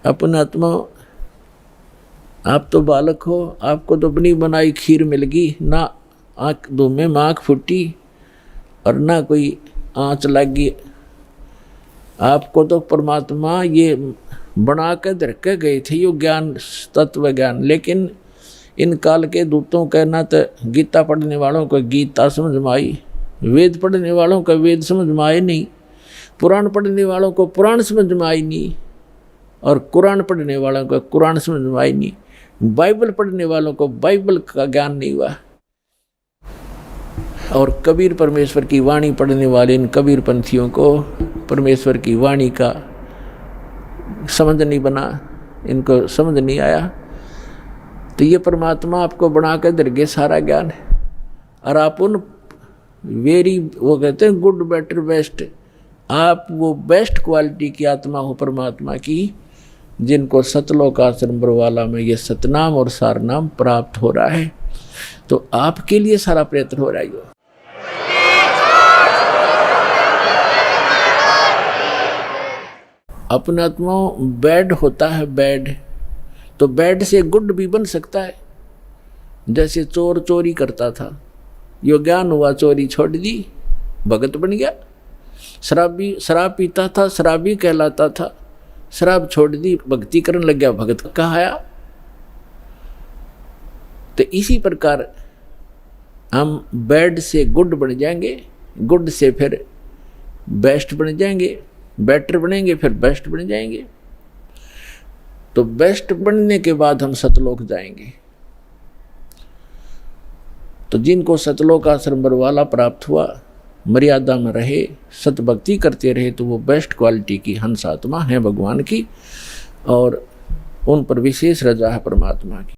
अपन आत्मा, आप तो बालक हो, आपको तो अपनी बनाई खीर मिल गई, ना आँख दो में आँख फूटी और ना कोई आँच लगी। आपको तो परमात्मा ये बना के धर के गए थे, यो ज्ञान, तत्व ज्ञान। लेकिन इन काल के दूतों का ना तो गीता पढ़ने वालों को गीता समझ में आई, वेद पढ़ने वालों का वेद समझ में आए नहीं, पुराण पढ़ने वालों को पुराण समझ में आई नहीं, और कुरान पढ़ने वालों को कुरान समझ में आई नहीं, बाइबल पढ़ने वालों को बाइबल का ज्ञान नहीं हुआ। और कबीर परमेश्वर की वाणी पढ़ने वाले इन कबीर पंथियों को परमेश्वर की वाणी का समझ नहीं बना, इनको समझ नहीं आया। तो ये परमात्मा आपको बना के दरगे सारा ज्ञान है, और आप उन वेरी, वो कहते हैं गुड बेटर बेस्ट, आप वो बेस्ट क्वालिटी की आत्मा हो परमात्मा की, जिनको सतलोक आश्रम बरवाला में ये सतनाम और सारनाम प्राप्त हो रहा है। तो आपके लिए सारा प्रयत्न हो रहा है। अपना आत्मा बैड होता है, बैड, तो बैड से गुड भी बन सकता है। जैसे चोर चोरी करता था, यो ज्ञान हुआ, चोरी छोड़ दी, भगत बन गया। शराबी शराब पीता था, शराबी कहलाता था, शराब छोड़ दी, भक्ति करने लग गया, भगत कहाया। तो इसी प्रकार हम बैड से गुड बन जाएंगे, गुड से फिर बेस्ट बन जाएंगे, बेटर बनेंगे, फिर बेस्ट बन जाएंगे। तो बेस्ट बनने के बाद हम सतलोक जाएंगे। तो जिनको सतलोक आश्रम बरवाला प्राप्त हुआ, मर्यादा में रहे, सतभक्ति करते रहे, तो वो बेस्ट क्वालिटी की हंस आत्मा है भगवान की, और उन पर विशेष रजा है परमात्मा की।